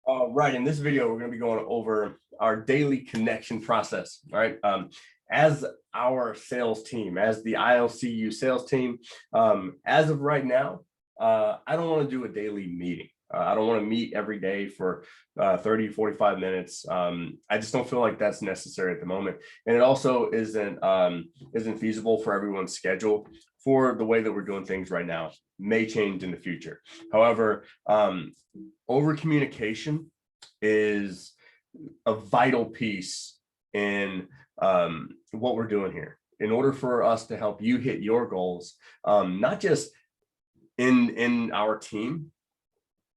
Right, in this video, we're going to be going over our daily connection process. All right. As our sales team, as the ILCU sales team, as of right now, I don't want to do a daily meeting. I don't want to meet every day for 30, 45 minutes. I just don't feel like that's necessary at the moment. And it also isn't feasible for everyone's schedule for the way that we're doing things right now. May change in the future. However, over communication is a vital piece in what we're doing here. In order for us to help you hit your goals, not just in our team,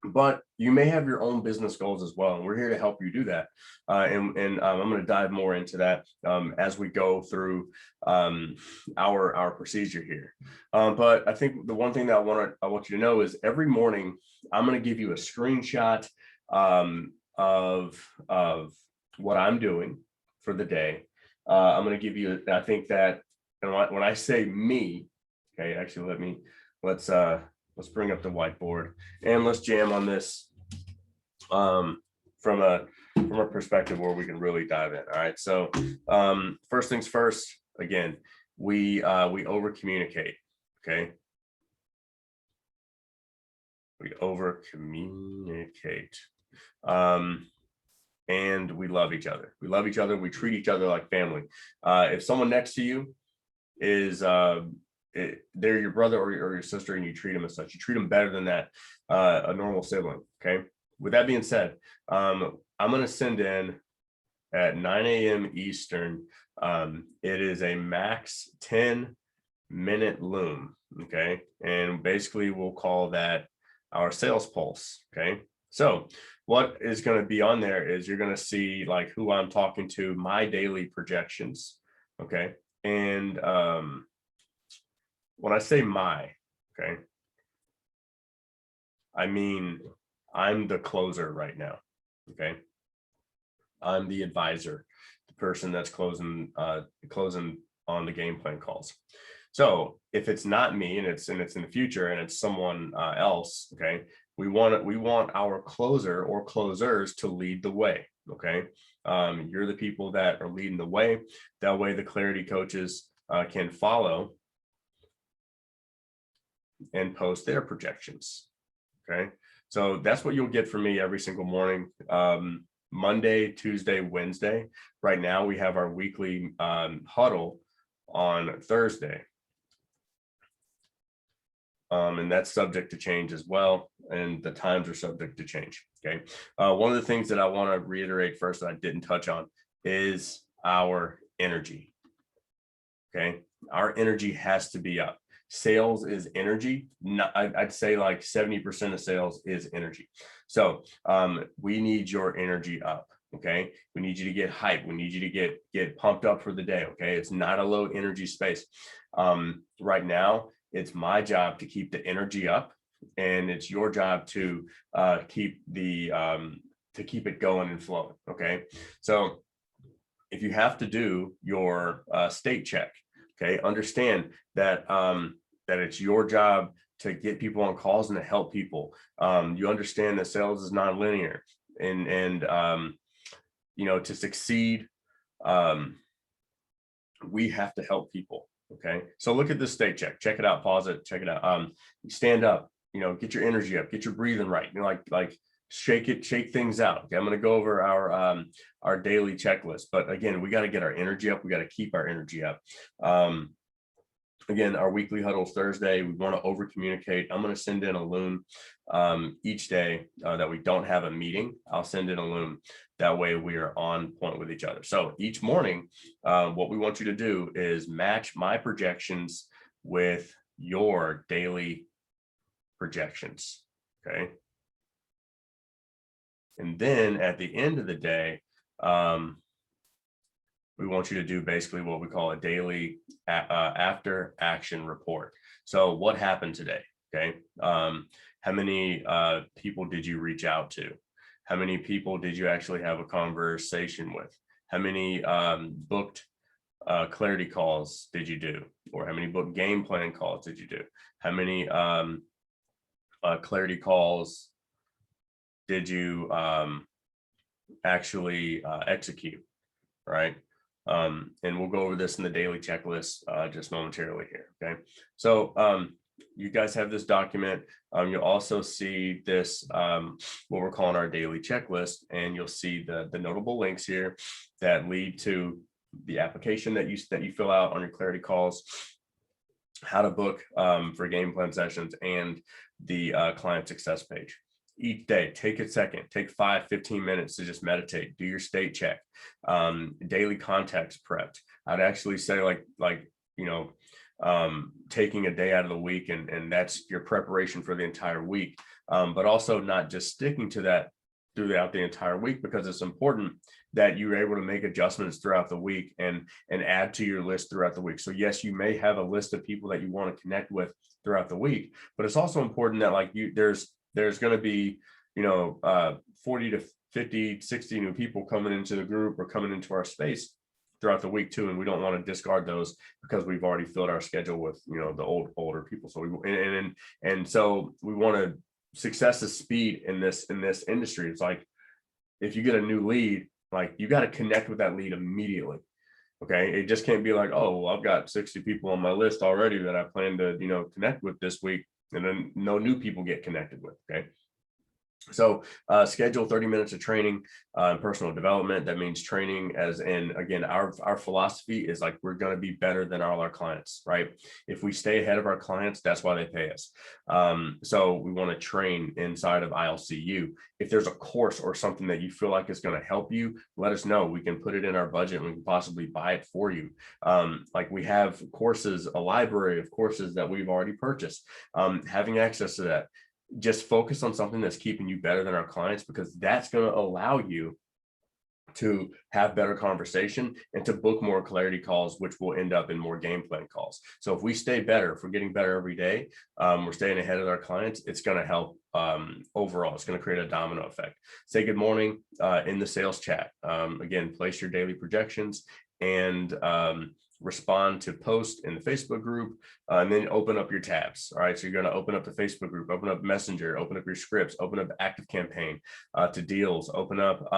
but you may have your own business goals as well, and we're here to help you do that. I'm going to dive more into that as we go through our procedure here. But I think the one thing that I want you to know is every morning I'm going to give you a screenshot of what I'm doing for the day. I'm going to give you. I think that when I say me, okay, actually let's bring up the whiteboard and let's jam on this from a perspective where we can really dive in. All right. So first things first, again, we over communicate. Okay. We over communicate. And we love each other. We love each other. We treat each other like family. If someone next to you is they're your brother or your sister and you treat them as such, you treat them better than that a normal sibling. Okay. With that being said, I'm going to send in at 9 a.m. Eastern. It is a max 10-minute loom. Okay. And basically we'll call that our sales pulse. Okay. So what is going to be on there is you're going to see like who I'm talking to, my daily projections. Okay. And when I say okay, I mean, I'm the closer right now. Okay. I'm the advisor, the person that's closing on the game plan calls. So if it's not me and it's in the future and it's someone else, okay, we want our closer or closers to lead the way. Okay. You're the people that are leading the way. That way the clarity coaches can follow and post their projections. Okay. So that's what you'll get from me every single morning. Monday, Tuesday, Wednesday. Right now we have our weekly huddle on Thursday. And that's subject to change as well. And the times are subject to change. Okay. One of the things that I want to reiterate first that I didn't touch on is our energy. Okay. Our energy has to be up. Sales is energy. I'd say like 70% of sales is energy. So we need your energy up. Okay. We need you to get hyped. We need you to get pumped up for the day. Okay. It's not a low energy space. Right now, it's my job to keep the energy up, and it's your job to keep it going and flowing. Okay. So if you have to do your state check, okay, understand that that it's your job to get people on calls and to help people. You understand that sales is nonlinear, and to succeed, we have to help people. Okay. So look at this state check it out, pause it, check it out. Stand up, get your energy up, get your breathing right. Like shake things out. Okay. I'm going to go over our daily checklist, but again, we got to get our energy up. We got to keep our energy up. Again, our weekly huddle Thursday, we want to over communicate. I'm going to send in a loom each day that we don't have a meeting. I'll send in a loom. That way we are on point with each other. So each morning, what we want you to do is match my projections with your daily projections. Okay. And then at the end of the day, we want you to do basically what we call a daily after action report. So what happened today? Okay. How many people did you reach out to? How many people did you actually have a conversation with? How many booked clarity calls did you do? Or how many booked game plan calls did you do? How many clarity calls did you actually execute, right? And we'll go over this in the daily checklist just momentarily here. Okay, so you guys have this document. You'll also see this, what we're calling our daily checklist, and you'll see the notable links here that lead to the application that you fill out on your clarity calls, how to book for game plan sessions, and the client success page. Each day, take a second, take 5-15 minutes to just meditate, do your state check, daily context prepped. I'd actually say taking a day out of the week, and that's your preparation for the entire week, but also not just sticking to that throughout the entire week, because it's important that you're able to make adjustments throughout the week and add to your list throughout the week. So yes, you may have a list of people that you want to connect with throughout the week, but it's also important that there's going to be 40 to 50, 60 new people coming into the group or coming into our space throughout the week too, and we don't want to discard those because we've already filled our schedule with the older people. So so we want to success is speed in this industry. It's like, if you get a new lead, like, you got to connect with that lead immediately. Okay, it just can't be like, oh, well, I've got 60 people on my list already that I plan to connect with this week, and then no new people get connected with. Okay, so schedule 30 minutes of training, personal development. That means training as in, again, our philosophy is like, we're going to be better than all our clients, right? If we stay ahead of our clients, that's why they pay us. So we want to train inside of ILCU. If there's a course or something that you feel like is going to help you, let us know. We can put it in our budget and we can possibly buy it for you. Like, we have courses, a library of courses that we've already purchased, having access to that. Just focus on something that's keeping you better than our clients, because that's going to allow you to have better conversation and to book more clarity calls, which will end up in more game plan calls. So if we stay better, if we're getting better every day, we're staying ahead of our clients, it's going to help overall. It's going to create a domino effect. Say good morning in the sales chat. Again, place your daily projections and respond to post in the Facebook group, and then open up your tabs. All right, so you're going to open up the Facebook group, open up Messenger, open up your scripts, open up Active Campaign to deals, open up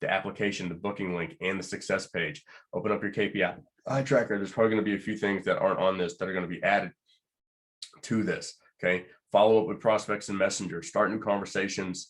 the application, the booking link, and the success page. Open up your KPI tracker. There's probably going to be a few things that aren't on this that are going to be added to this. Okay, follow up with prospects in Messenger, start new conversations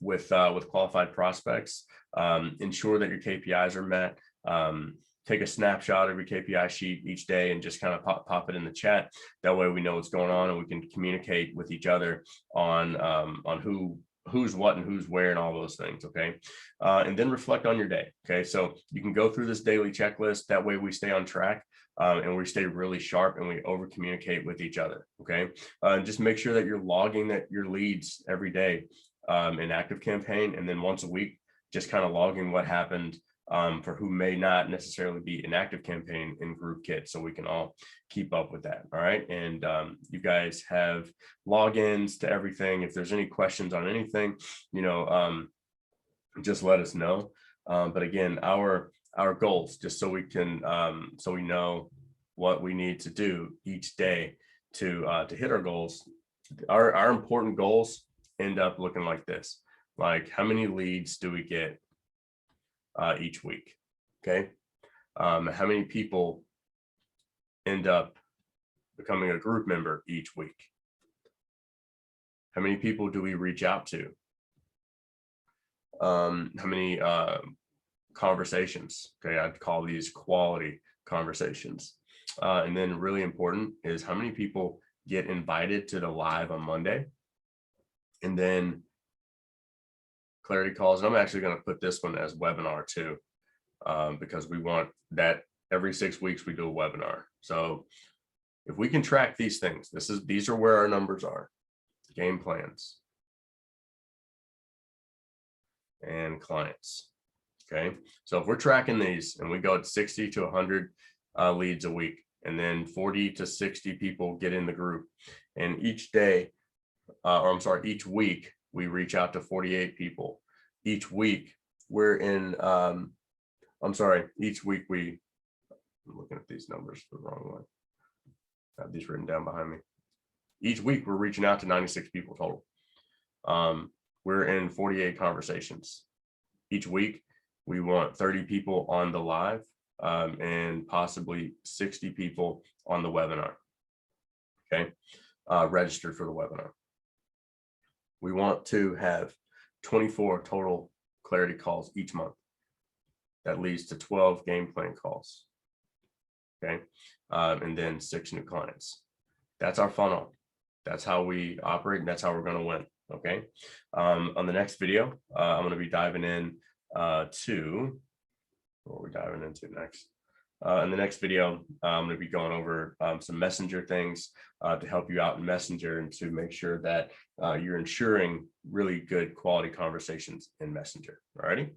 with qualified prospects, ensure that your KPIs are met. Take a snapshot of your KPI sheet each day and just kind of pop it in the chat. That way we know what's going on and we can communicate with each other on who's what and who's where and all those things. Okay, and then reflect on your day. Okay, so you can go through this daily checklist. That way we stay on track and we stay really sharp and we over communicate with each other. Okay, just make sure that you're logging your leads every day in Active Campaign, and then once a week just kind of logging what happened for who may not necessarily be an Active Campaign in Group Kit, so we can all keep up with that. All right, and you guys have logins to everything. If there's any questions on anything, just let us know. But again, our goals, just so we can so we know what we need to do each day to hit our goals. Our important goals end up looking like this: like, how many leads do we get each week? Okay, how many people end up becoming a group member each week? How many people do we reach out to? How many conversations? Okay, I'd call these quality conversations. And then really important is how many people get invited to the live on Monday, and then clarity calls. And I'm actually going to put this one as webinar too, because we want that every 6 weeks we do a webinar. So if we can track these things, these are where our numbers are: game plans and clients. Okay, so if we're tracking these and we go at 60 to 100 leads a week, and then 40 to 60 people get in the group, and each week we reach out to 48 people. Each week we're in, each week I'm looking at these numbers the wrong way. I have these written down behind me. Each week we're reaching out to 96 people total. we're in 48 conversations. Each week, we want 30 people on the live and possibly 60 people on the webinar. Okay, registered for the webinar. We want to have 24 total clarity calls each month. That leads to 12 game plan calls. Okay, and then 6 new clients. That's our funnel. That's how we operate, and that's how we're going to win. Okay. On the next video, I'm going to be diving in to what we're diving into next. In the next video, I'm going to be going over some messenger things to help you out in Messenger and to make sure that you're ensuring really good quality conversations in Messenger. All righty.